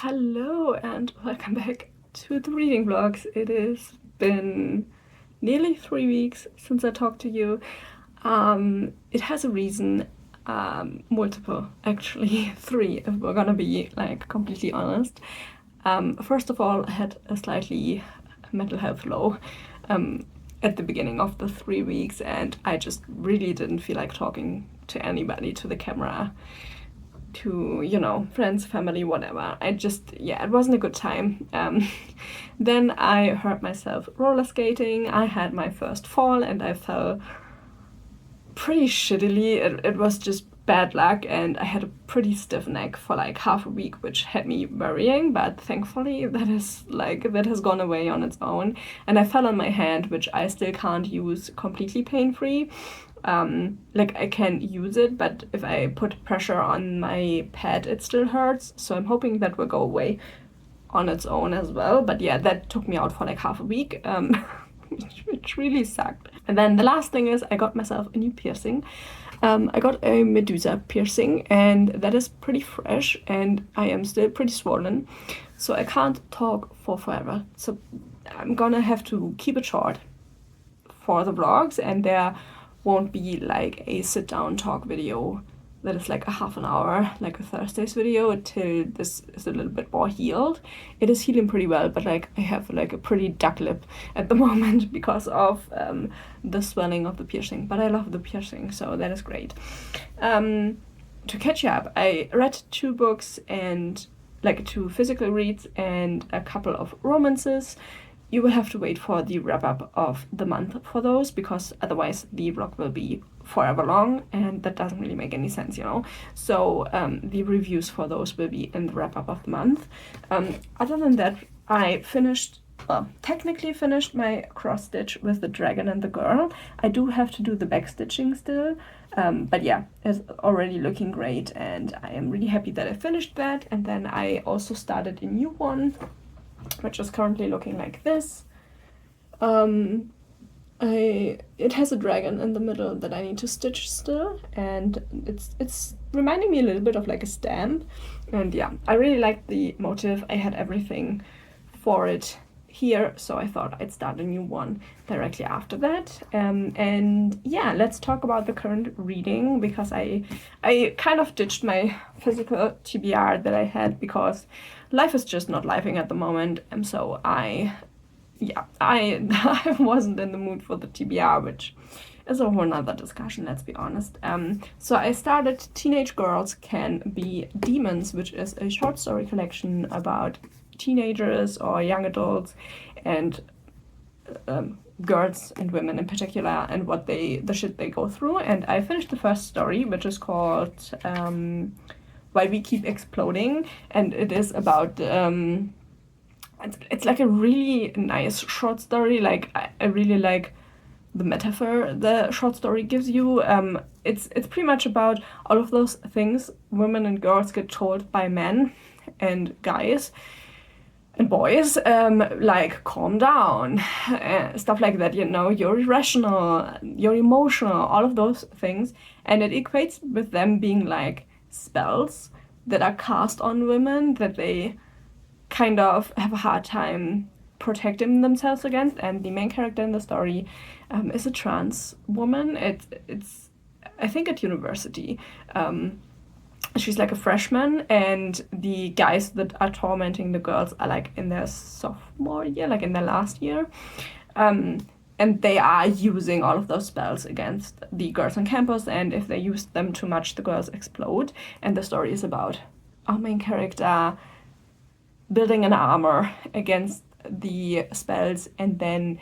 Hello and welcome back to the reading vlogs. It has been nearly 3 weeks since I talked to you. It has a reason, multiple actually, three if we're gonna be like completely honest. First of all, I had a slightly mental health low at the beginning of the 3 weeks, and I just really didn't feel like talking to anybody, to the camera, to, friends, family, whatever. It wasn't a good time. Then I hurt myself roller skating. I had my first fall and I fell pretty shittily. It was just bad luck, and I had a pretty stiff neck for like half a week, which had me worrying, but thankfully that has gone away on its own. And I fell on my hand, which I still can't use completely pain-free. I can use it, but if I put pressure on my pad, it still hurts. So I'm hoping that will go away on its own as well. But yeah, that took me out for like half a week, which really sucked. And then the last thing is I got myself a new piercing. I got a Medusa piercing, and that is pretty fresh, and I am still pretty swollen. So I can't talk for forever. So I'm gonna have to keep it short for the vlogs, and there won't be like a sit down talk video that is like a half an hour, like a Thursday's video, until this is a little bit more healed. It is healing pretty well, but like I have like a pretty duck lip at the moment because of the swelling of the piercing. But I love the piercing, so that is great. To catch you up, I read 2 books, and like 2 physical reads and a couple of romances. You will have to wait for the wrap-up of the month for those, because otherwise the vlog will be forever long, and that doesn't really make any sense, So the reviews for those will be in the wrap-up of the month. Other than that, I technically finished my cross-stitch with the dragon and the girl. I do have to do the back stitching still, but yeah, it's already looking great, and I am really happy that I finished that. And then I also started a new one, which is currently looking like this. It has a dragon in the middle that I need to stitch still, and it's reminding me a little bit of like a stamp. And yeah, I really like the motif. I had everything for it here, so I thought I'd start a new one directly after that. And yeah, let's talk about the current reading, because I kind of ditched my physical TBR that I had because life is just not lifing at the moment, and so I wasn't in the mood for the TBR, which is a whole nother discussion, let's be honest. So I started Teenage Girls Can Be Demons, which is a short story collection about teenagers or young adults, and girls and women in particular, and what the shit they go through. And I finished the first story, which is called Why We Keep Exploding, and it is about it's like a really nice short story. Like I really like the metaphor the short story gives you. It's pretty much about all of those things women and girls get told by men and guys and boys, like calm down, stuff like that, you're irrational, you're emotional, all of those things. And it equates with them being like spells that are cast on women that they kind of have a hard time protecting themselves against. And the main character in the story is a trans woman. It's I think at university. She's like a freshman, and the guys that are tormenting the girls are like in their sophomore year, like in their last year. And they are using all of those spells against the girls on campus, and if they use them too much, the girls explode. And the story is about our main character building an armor against the spells and then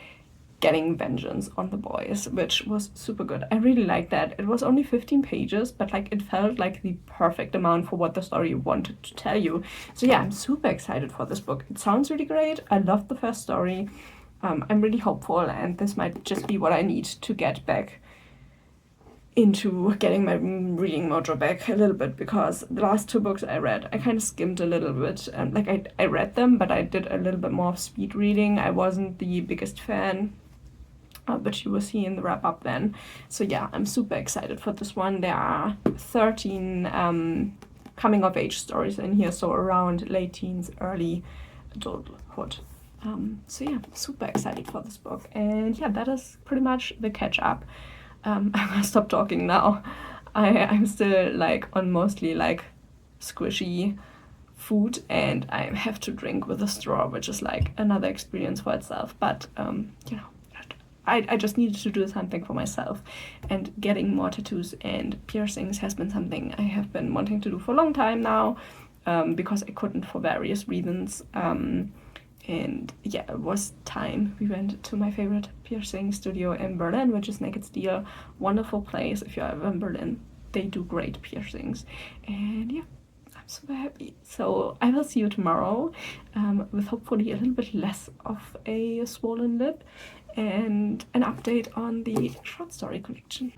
getting vengeance on the boys, which was super good. I really liked that. It was only 15 pages, but like it felt like the perfect amount for what the story wanted to tell you. So yeah, I'm super excited for this book. It sounds really great. I loved the first story. I'm really hopeful, and this might just be what I need to get back into getting my reading mojo back a little bit, because the last 2 books I read, I kind of skimmed a little bit. I read them, but I did a little bit more of speed reading. I wasn't the biggest fan, but you will see in the wrap up then. So yeah, I'm super excited for this one. There are 13 coming of age stories in here, so around late teens, early adulthood. So yeah, super excited for this book. And yeah, that is pretty much the catch up. I'm gonna stop talking now. I'm still like on mostly like squishy food, and I have to drink with a straw, which is like another experience for itself. But you know, I just needed to do something for myself, and getting more tattoos and piercings has been something I have been wanting to do for a long time now, because I couldn't for various reasons. And yeah, it was time. We went to my favorite piercing studio in Berlin, which is Naked Steel. Wonderful place. If you're ever in Berlin, they do great piercings. And yeah, I'm super happy. So I will see you tomorrow, with hopefully a little bit less of a swollen lip and an update on the short story collection.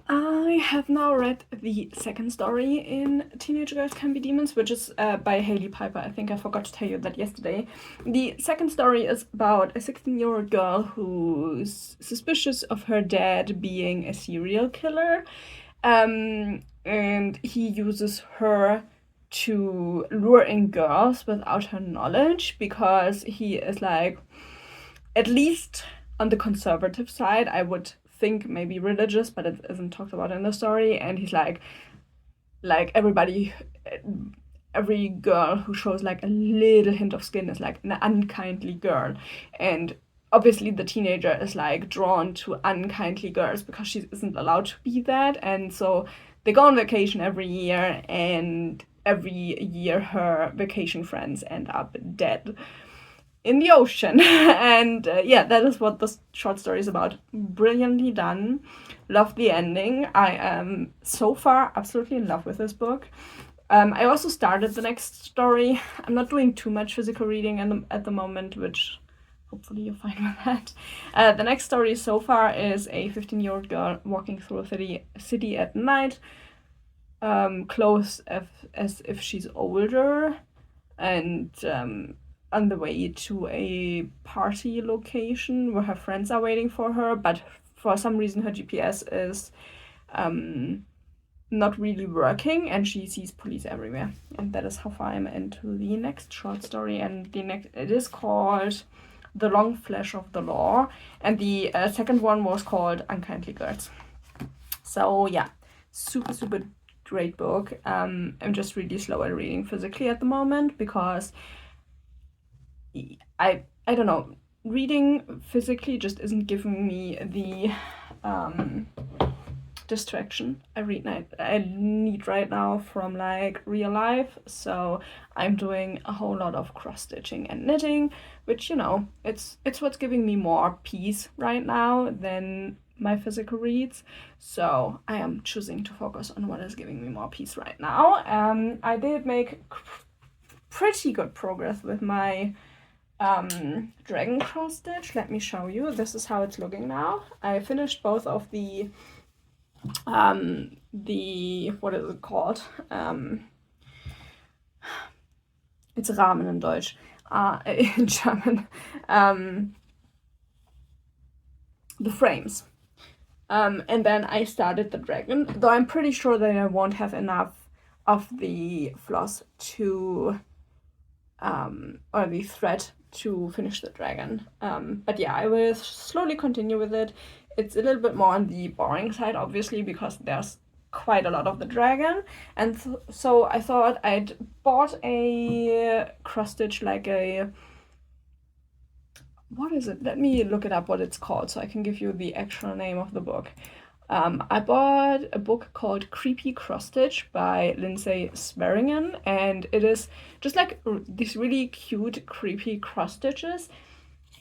I have now read the second story in Teenage Girls Can Be Demons, which is by Hailey Piper. I think I forgot to tell you that yesterday. The second story is about a 16-year-old girl who's suspicious of her dad being a serial killer. And he uses her to lure in girls without her knowledge, because he is like, at least on the conservative side, I would think maybe religious, but it isn't talked about in the story. And he's like every girl who shows like a little hint of skin is like an unkindly girl. And obviously the teenager is like drawn to unkindly girls because she isn't allowed to be that. And so they go on vacation every year, and every year her vacation friends end up dead in the ocean. And yeah, that is what the short story is about. Brilliantly done. Love the ending. I am so far absolutely in love with this book. I also started the next story. I'm not doing too much physical reading at the moment, which hopefully you're fine with that. The next story so far is a 15-year-old girl walking through a city at night, clothed as if she's older, and on the way to a party location where her friends are waiting for her, but for some reason her GPS is not really working, and she sees police everywhere. And that is how far I'm into the next short story. And it is called The Long Flash of the Law, and the second one was called Unkindly Girls. So yeah, super great book. I'm just really slow at reading physically at the moment, because I don't know, reading physically just isn't giving me the distraction I need right now from like real life. So I'm doing a whole lot of cross stitching and knitting, which, you know, it's what's giving me more peace right now than my physical reads. So I am choosing to focus on what is giving me more peace right now. I did make pretty good progress with my dragon cross stitch. Let me show you. This is how it's looking now. I finished both of the what is it called? It's Rahmen in Deutsch. In German. The frames. And then I started the dragon, though I'm pretty sure that I won't have enough of the floss to or the thread to finish the dragon. But yeah, I will slowly continue with it. It's a little bit more on the boring side, obviously, because there's quite a lot of the dragon. And so I thought I'd bought a cross stitch, like a, what is it? Let me look it up what it's called so I can give you the actual name of the book. I bought a book called Creepy Cross Stitch by Lindsay Swearingen, and it is just like these really cute, creepy cross stitches.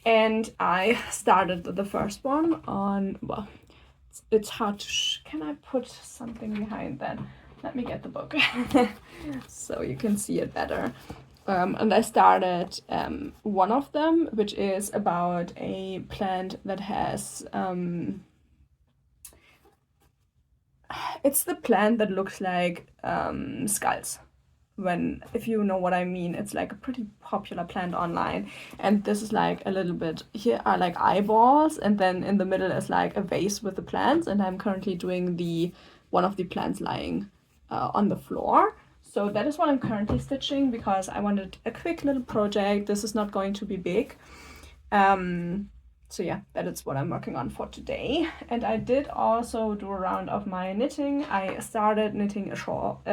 And I started the first one on, well, it's hard to, can I put something behind that? Let me get the book so you can see it better. And I started one of them, which is about a plant that has, it's the plant that looks like skulls. If you know what I mean, it's like a pretty popular plant online. And this is like a little bit, here are like eyeballs, and then in the middle is like a vase with the plants, and I'm currently doing one of the plants lying on the floor. So that is what I'm currently stitching because I wanted a quick little project. This is not going to be big. So yeah, that is what I'm working on for today. And I did also do a round of my knitting. I started knitting a shawl.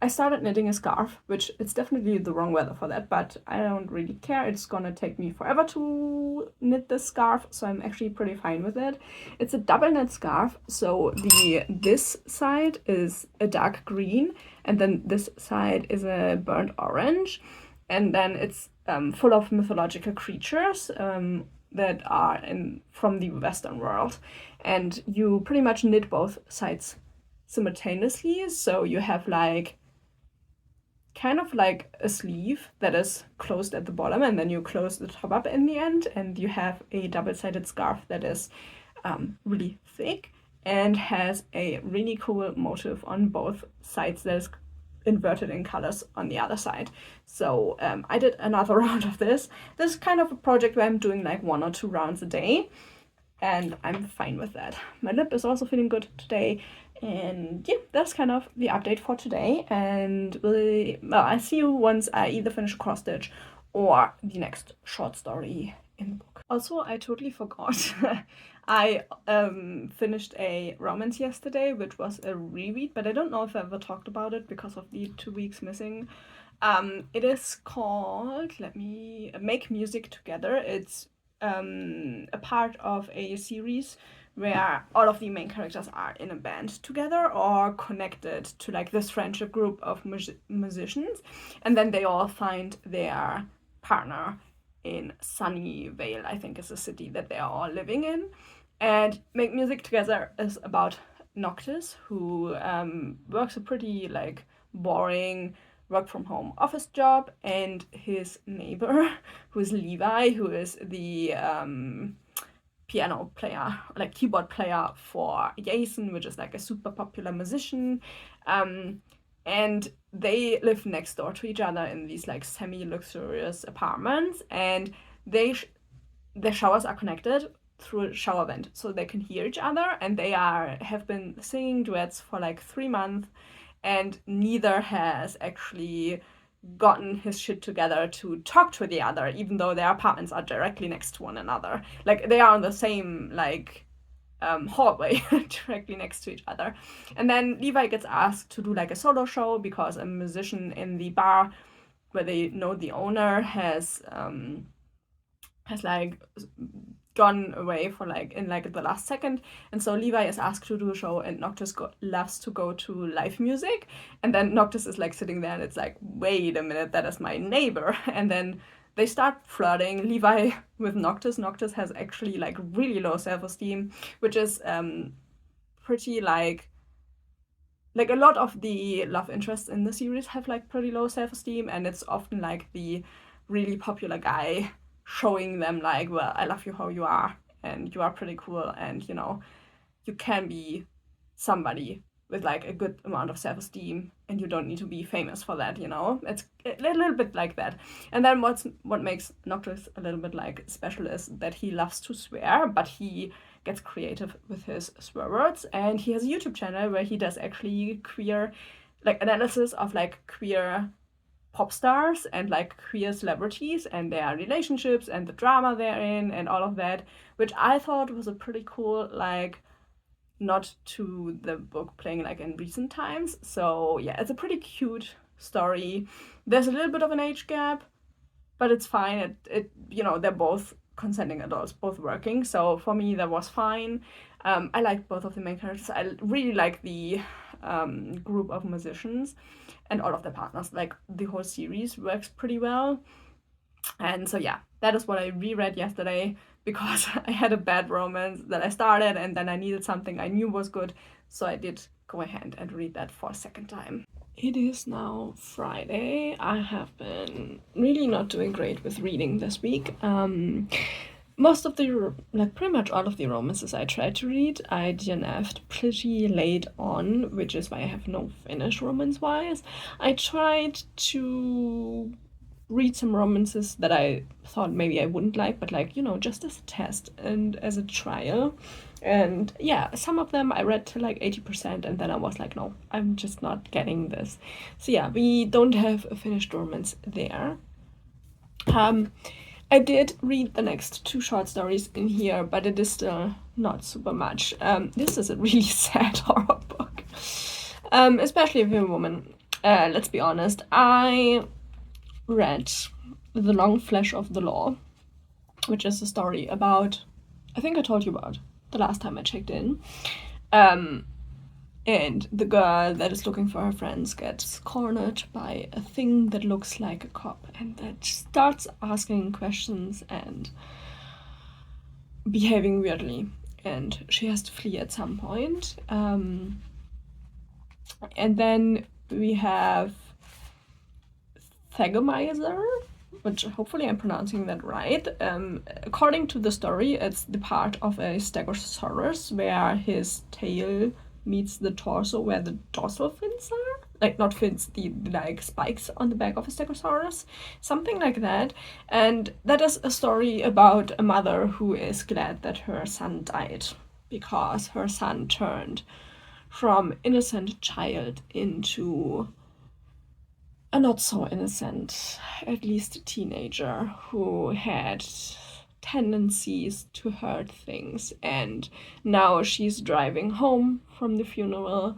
I started knitting a scarf, which it's definitely the wrong weather for that, but I don't really care. It's gonna take me forever to knit this scarf, so I'm actually pretty fine with it. It's a double knit scarf, so this side is a dark green, and then this side is a burnt orange, and then it's full of mythological creatures that are from the Western world, and you pretty much knit both sides simultaneously. So you have like kind of like a sleeve that is closed at the bottom, and then you close the top up in the end, and you have a double-sided scarf that is really thick and has a really cool motif on both sides that is inverted in colors on the other side. So I did another round of this. This is kind of a project where I'm doing like 1 or 2 rounds a day, and I'm fine with that. My lip is also feeling good today. And yeah, that's kind of the update for today. And I'll see you once I either finish cross stitch or the next short story in the book. Also, I totally forgot. I finished a romance yesterday, which was a reread, but I don't know if I ever talked about it because of the 2 weeks missing. It is called, let me, Make Music Together. It's a part of a series where all of the main characters are in a band together or connected to like this friendship group of musicians, and then they all find their partner in Sunnyvale, I think is a city that they are all living in. And Make Music Together is about Noctis, who works a pretty like boring work from home office job, and his neighbor, who is Levi, who is the piano player, like keyboard player for Jason, which is like a super popular musician. And they live next door to each other in these like semi-luxurious apartments, and their showers are connected through a shower vent so they can hear each other, and they have been singing duets for like 3 months, and neither has actually gotten his shit together to talk to the other, even though their apartments are directly next to one another. Like they are on the same like hallway directly next to each other. And then Levi gets asked to do like a solo show because a musician in the bar where they know the owner has like gone away for like in like the last second, and so Levi is asked to do a show, and Noctis loves to go to live music, and then Noctis is like sitting there and it's like, wait a minute, that is my neighbor. And then they start flirting, Levi with Noctis. Noctis has actually like really low self-esteem, which is pretty like a lot of the love interests in the series have like pretty low self-esteem, and it's often like the really popular guy showing them like, well, I love you how you are, and you are pretty cool, and you know, you can be somebody with like a good amount of self-esteem, and you don't need to be famous for that, you know. It's a little bit like that. And then what makes Noctis a little bit like special is that he loves to swear, but he gets creative with his swear words, and he has a YouTube channel where he does actually queer like analysis of like queer pop stars and like queer celebrities and their relationships and the drama they're in and all of that, which I thought was a pretty cool like nod to the book playing like in recent times. So yeah, it's a pretty cute story. There's a little bit of an age gap, but it's fine. It you know, they're both consenting adults, both working, so for me that was fine. I like both of the main characters. I really like the group of musicians and all of the partners. Like the whole series works pretty well. And so yeah, that is what I reread yesterday because I had a bad romance that I started, and then I needed something I knew was good, so I did go ahead and read that for a second time. It is now Friday. I have been really not doing great with reading this week. Most of the, like pretty much all of the romances I tried to read, I DNF'd pretty late on, which is why I have no finish romance-wise. I tried to read some romances that I thought maybe I wouldn't like, but like, you know, just as a test and as a trial. And yeah, some of them I read to like 80%, and then I was like, no, I'm just not getting this. So yeah, we don't have a finished romance there. I did read the next 2 short stories in here, but it is still not super much. This is a really sad horror book, especially if you're a woman. Let's be honest. I read The Long Flesh of the Law, which is a story about, I think I told you about the last time I checked in. And the girl that is looking for her friends gets cornered by a thing that looks like a cop, and that starts asking questions and behaving weirdly. And she has to flee at some point. And then we have Thagomizer, which hopefully I'm pronouncing that right. According to the story, it's the part of a Stegosaurus where his tail meets the torso where the dorsal fins are. Like, not fins, the like spikes on the back of a Stegosaurus. Something like that. And that is a story about a mother who is glad that her son died, because her son turned from innocent child into a not so innocent, at least a teenager, who had tendencies to hurt things. And now she's driving home from the funeral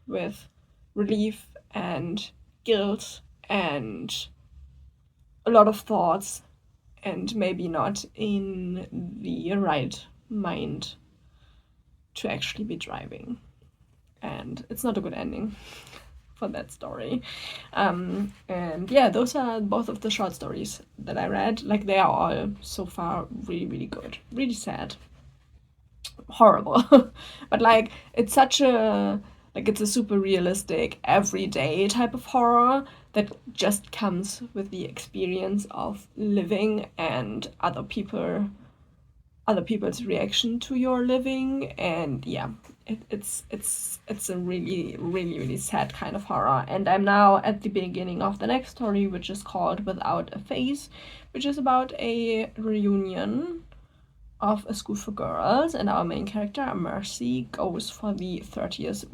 with relief and guilt and a lot of thoughts, and maybe not in the right mind to actually be driving. And it's not a good ending for that story. And yeah, those are both of the short stories that I read. Like, they are all so far really, really good. Really sad. Horrible. But like, it's such a, like, it's a super realistic, everyday type of horror that just comes with the experience of living and other people's reaction to your living. And yeah, it's a really, really, really sad kind of horror. And I'm now at the beginning of the next story, which is called Without a Face, which is about a reunion of a school for girls, and our main character, Mercy, goes for the 30th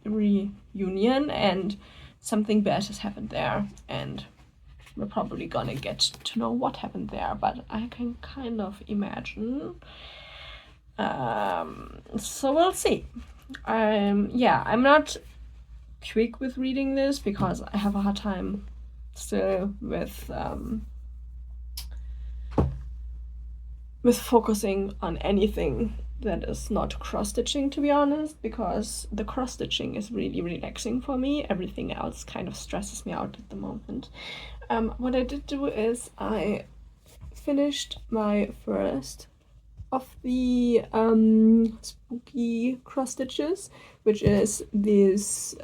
reunion, and something bad has happened there, and we're probably gonna get to know what happened there, but I can kind of imagine. So we'll see. Yeah, I'm not quick with reading this because I have a hard time still with focusing on anything that is not cross-stitching, to be honest, because the cross-stitching is really relaxing for me. Everything else kind of stresses me out at the moment. What I did do is I finished my first of the spooky cross stitches, which is this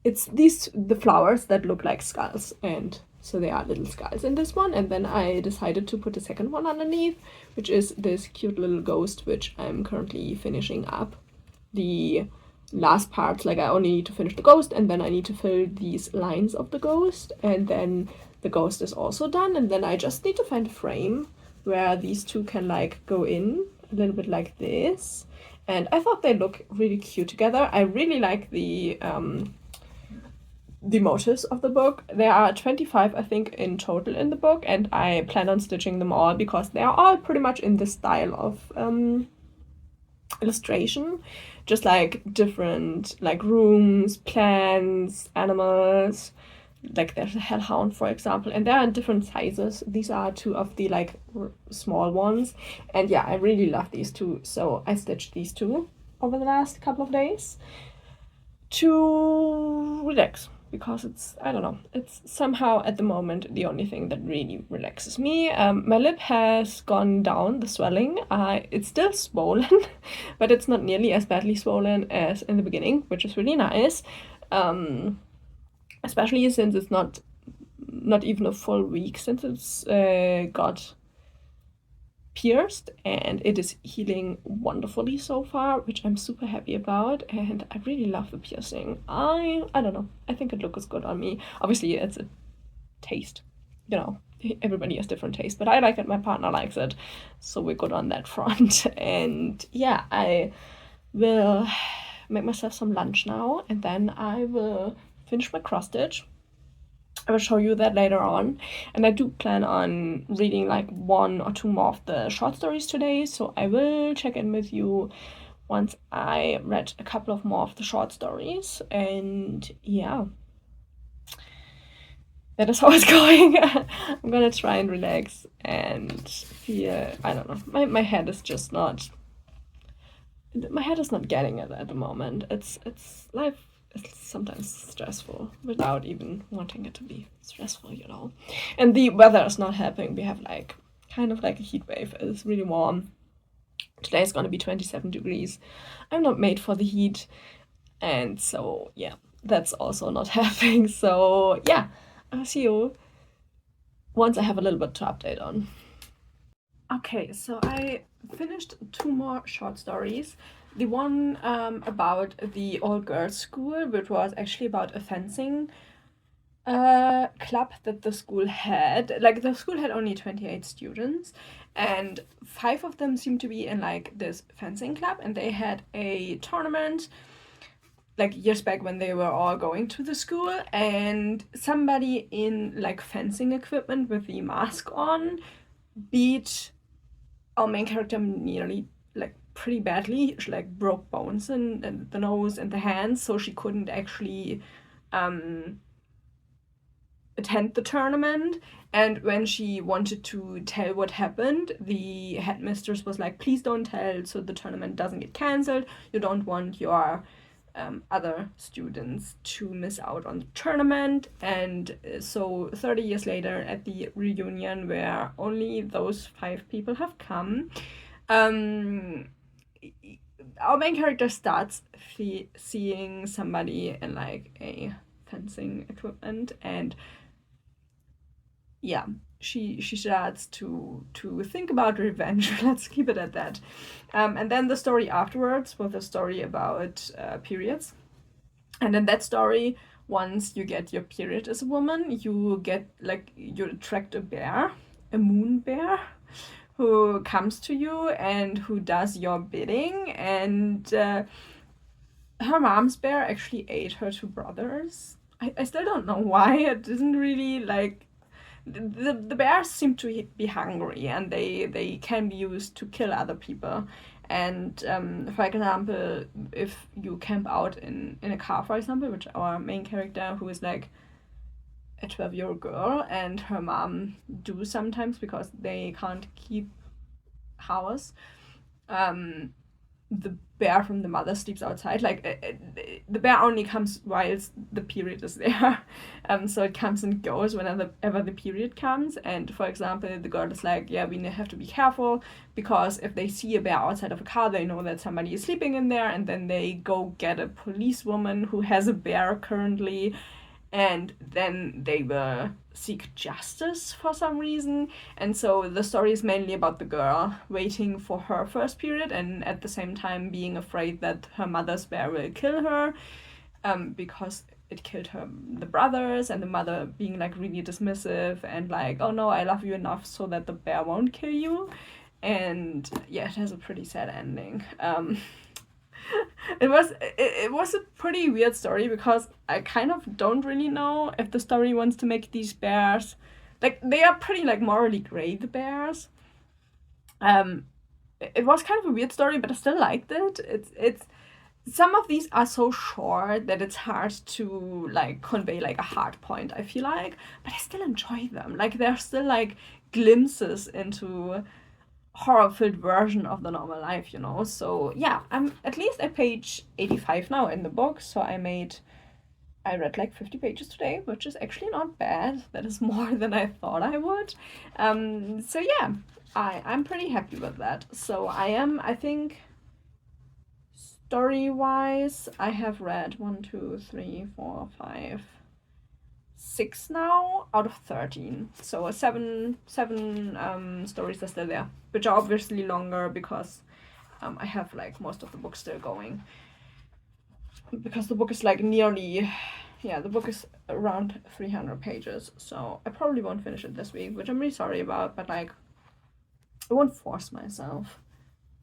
it's the flowers that look like skulls, and so they are little skulls in this one. And then I decided to put a second one underneath, which is this cute little ghost, which I'm currently finishing up the last parts. Like, I only need to finish the ghost, and then I need to fill these lines of the ghost, and then the ghost is also done. And then I just need to find a frame where these two can like go in a little bit like this. And I thought they look really cute together. I really like the motifs of the book. There are 25, I think, in total in the book, and I plan on stitching them all because they are all pretty much in this style of illustration, just like different like rooms, plants, animals. Like, there's a hellhound, for example, and they're in different sizes. These are 2 of the like small ones, and yeah, I really love these 2, so I stitched these 2 over the last couple of days to relax, because it's, I don't know, it's somehow at the moment the only thing that really relaxes me. My lip has gone down, the swelling. It's still swollen, but it's not nearly as badly swollen as in the beginning, which is really nice. Especially since it's not even a full week since it's got pierced, and it is healing wonderfully so far, which I'm super happy about. And I really love the piercing. I don't know, I think it looks good on me. Obviously, it's a taste, you know, everybody has different tastes, but I like it, my partner likes it, so we're good on that front. And yeah, I will make myself some lunch now, and then I will finish my cross stitch. I will show you that later on. And I do plan on reading like 1 or 2 more of the short stories today, so I will check in with you once I read a couple of more of the short stories. And yeah, that is how it's going. I'm gonna try and relax and feel, I don't know, my head is just not, my head is not getting it at the moment. It's life is sometimes stressful without even wanting it to be stressful, you know. And the weather is not helping. We have like kind of like a heat wave. It's really warm. Today is gonna be 27 degrees. I'm not made for the heat, and so yeah, that's also not helping. So yeah, I'll see you once I have a little bit to update on. Okay, so I finished 2 more short stories. The one about the all-girls school, which was actually about a fencing club that the school had. Like, the school had only 28 students, and 5 of them seemed to be in like this fencing club, and they had a tournament like years back when they were all going to the school, and somebody in like fencing equipment with the mask on beat our main character nearly like pretty badly. She like broke bones in the nose and the hands, so she couldn't actually attend the tournament. And when she wanted to tell what happened, the headmistress was like, please don't tell so the tournament doesn't get cancelled. You don't want your other students to miss out on the tournament. And so 30 years later, at the reunion where only those 5 people have come, our main character starts seeing somebody in like a fencing equipment, and yeah, she starts to think about revenge. Let's keep it at that. And then the story afterwards was a story about periods. And in that story, once you get your period as a woman, you get like, you attract a bear, a moon bear, who comes to you and who does your bidding. And her mom's bear actually ate her 2 brothers. I still don't know why. It isn't really like, the bears seem to be hungry, and they can be used to kill other people. And for example, if you camp out in a car, for example, which our main character, who is like a 12-year-old girl, and her mom do sometimes because they can't keep house, the bear from the mother sleeps outside. Like, the bear only comes whilst the period is there. So it comes and goes whenever the period comes. And for example, the girl is like, yeah, we have to be careful, because if they see a bear outside of a car, they know that somebody is sleeping in there, and then they go get a policewoman who has a bear currently, and then they will seek justice for some reason. And so the story is mainly about the girl waiting for her first period, and at the same time being afraid that her mother's bear will kill her, because it killed the brothers, and the mother being like really dismissive and like, oh no, I love you enough so that the bear won't kill you. And yeah, it has a pretty sad ending. It was a pretty weird story, because I kind of don't really know if the story wants to make these bears, like, they are pretty like morally gray, the bears. It was kind of a weird story, but I still liked it. It's some of these are so short that it's hard to like convey like a hard point, I feel like, but I still enjoy them. Like, they're still like glimpses into horror-filled version of the normal life, you know. So yeah, I'm at least at page 85 now in the book. So I read like 50 pages today, which is actually not bad. That is more than I thought I would. So yeah, I'm pretty happy with that. So I think story-wise, I have read 1, 2, 3, 4, 5, 6 now out of 13. So 7 stories are still there, which are obviously longer because I have like most of the book still going. Because the book is like nearly yeah, the book is around 300 pages, so I probably won't finish it this week, which I'm really sorry about, but like, I won't force myself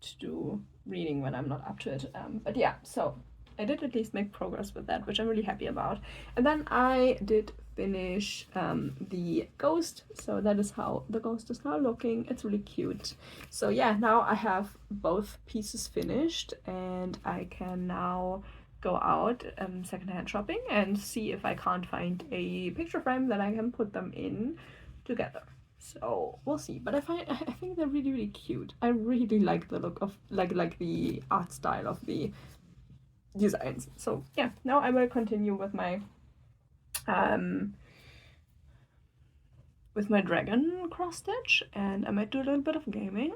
to do reading when I'm not up to it. But yeah, so I did at least make progress with that, which I'm really happy about. And then I did finish the ghost, so that is how the ghost is now looking. It's really cute. So yeah, now I have both pieces finished, and I can now go out secondhand shopping and see if I can't find a picture frame that I can put them in together. So we'll see. But I think they're really, really cute. I really like the look of like the art style of the designs. So yeah, now I will continue with my dragon cross stitch, and I might do a little bit of gaming.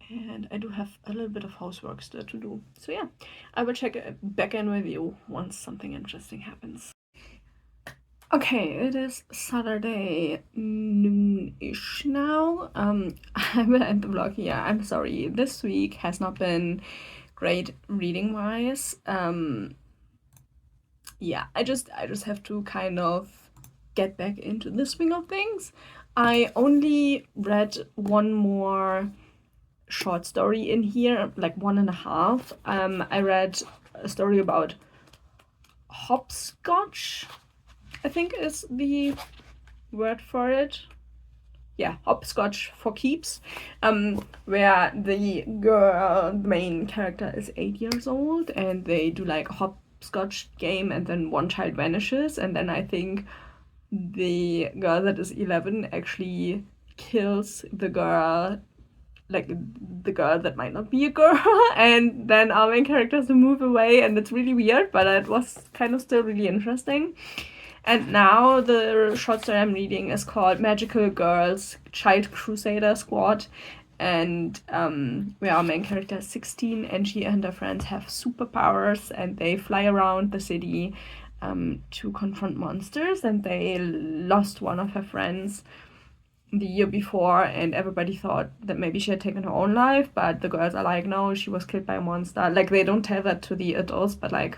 And I do have a little bit of housework still to do. So yeah, I will check back in with you once something interesting happens. Okay, it is Saturday noon-ish now. I will end the vlog here. I'm sorry. This week has not been great reading-wise. Yeah, I just have to kind of get back into the swing of things. I only read one more short story in here, like 1.5. I read a story about hopscotch, I think is the word for it. Yeah, hopscotch for keeps, where the girl, the main character, is 8 years old, and they do like a hopscotch game, and then one child vanishes, and then I think the girl that is 11 actually kills the girl, like the girl that might not be a girl, and then our main character has to move away, and it's really weird, but it was kind of still really interesting. And now the short story I'm reading is called Magical Girls Child Crusader Squad, and where our main character is 16, and she and her friends have superpowers, and they fly around the city to confront monsters, and they lost one of her friends the year before, and everybody thought that maybe she had taken her own life, but the girls are like, no, she was killed by a monster. Like, they don't tell that to the adults, but like,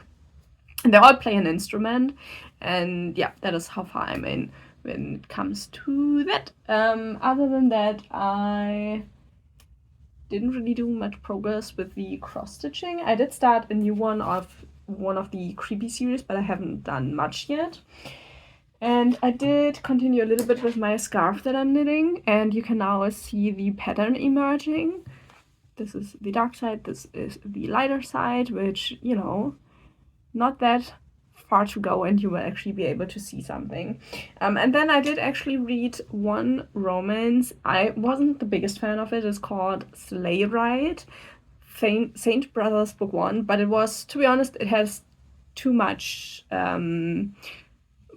they all play an instrument, and yeah, that is how far I'm in when it comes to that. Other than that, I didn't really do much progress with the cross-stitching. I did start a new one of the creepy series, but I haven't done much yet. And I did continue a little bit with my scarf that I'm knitting, and you can now see the pattern emerging. This is the dark side, this is the lighter side, which, you know, not that far to go, and you will actually be able to see something. And then I did actually read one romance. I wasn't the biggest fan of it. It's called Sleigh Ride, Saint Brothers Book 1, but it was, to be honest, it has too much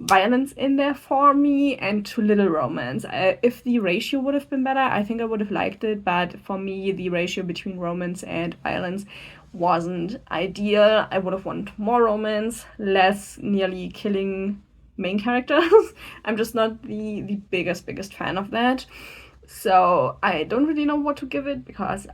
violence in there for me and too little romance. If the ratio would have been better, I think I would have liked it, but for me the ratio between romance and violence wasn't ideal. I would have wanted more romance, less nearly killing main characters. I'm just not the biggest fan of that. So I don't really know what to give it, because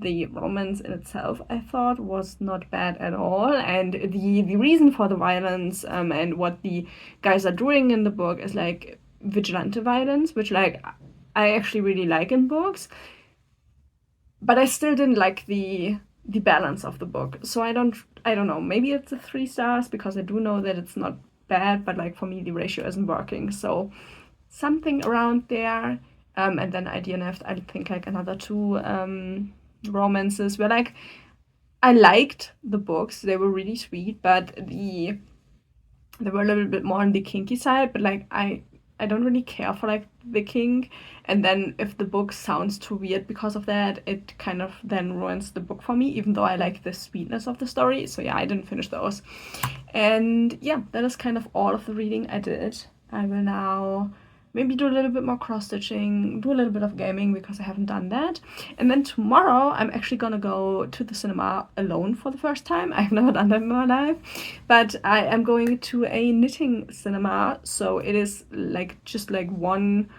the romance in itself, I thought, was not bad at all, and the reason for the violence and what the guys are doing in the book is like vigilante violence, which like I actually really like in books, but I still didn't like the balance of the book. So I don't know, maybe it's a 3 stars because I do know that it's not bad, but like for me the ratio isn't working, so something around there. And then I DNF'd, I think, like another 2 romances where like I liked the books, they were really sweet, but they were a little bit more on the kinky side, but like I don't really care for like the kink, and then if the book sounds too weird because of that, it kind of then ruins the book for me, even though I like the sweetness of the story. So yeah, I didn't finish those. And yeah, that is kind of all of the reading I did. I will now maybe do a little bit more cross-stitching, do a little bit of gaming because I haven't done that. And then tomorrow I'm actually gonna go to the cinema alone for the first time. I've never done that in my life, but I am going to a knitting cinema, so it is like just like one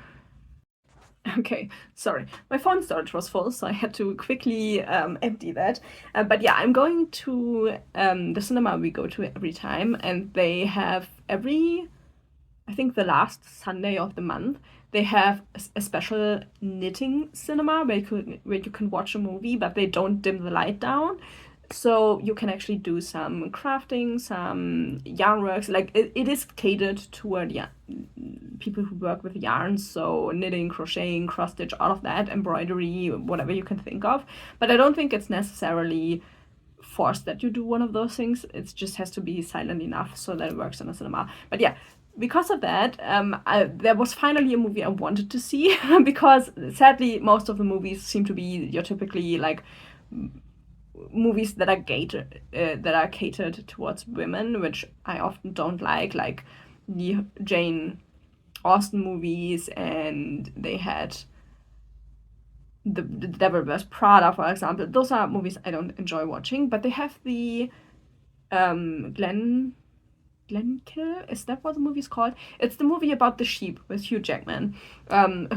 Okay, sorry. My phone storage was full, so I had to quickly empty that. But yeah, I'm going to the cinema we go to every time, and they have I think the last Sunday of the month, they have a special knitting cinema where you can watch a movie, but they don't dim the light down. So you can actually do some crafting, some yarn works. Like it is catered toward people who work with yarns, so knitting, crocheting, cross stitch, all of that, embroidery, whatever you can think of. But I don't think it's necessarily forced that you do one of those things. It just has to be silent enough so that it works in a cinema. But yeah, because of that, there was finally a movie I wanted to see because sadly most of the movies seem to be your typically like movies that are catered towards women, which I often don't like the Jane Austen movies, and they had the Devil Wears Prada, for example. Those are movies I don't enjoy watching, but they have the Glenkill, is that what the movie's called? It's the movie about the sheep with Hugh Jackman,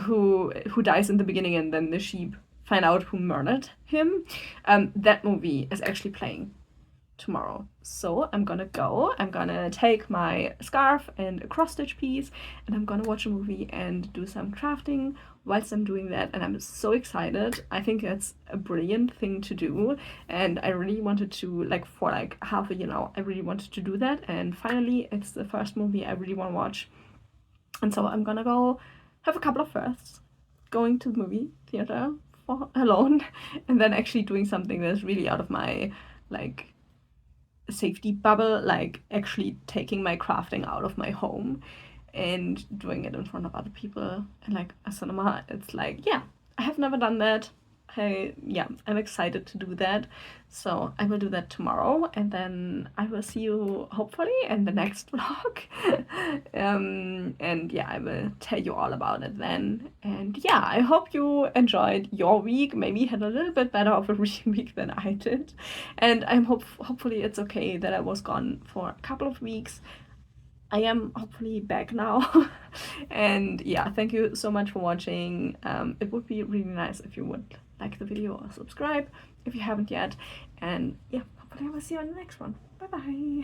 who dies in the beginning, and then the sheep find out who murdered him. That movie is actually playing tomorrow. So I'm gonna go. I'm gonna take my scarf and a cross stitch piece, and I'm gonna watch a movie and do some crafting whilst I'm doing that. And I'm so excited. I think it's a brilliant thing to do, and I really wanted to like for like half a year now. I really wanted to do that, and finally, it's the first movie I really want to watch. And so I'm gonna go have a couple of firsts, going to the movie theater for alone, and then actually doing something that's really out of my like safety bubble, like actually taking my crafting out of my home and doing it in front of other people in like a cinema. It's like, yeah, I have never done that. I'm excited to do that. So I will do that tomorrow, and then I will see you hopefully in the next vlog. And yeah, I will tell you all about it then. And yeah, I hope you enjoyed your week. Maybe had a little bit better of a reading week than I did. And hopefully it's okay that I was gone for a couple of weeks. I am hopefully back now. And yeah, thank you so much for watching. It would be really nice if you would like the video or subscribe if you haven't yet. And yeah, hopefully I will see you on the next one. Bye bye.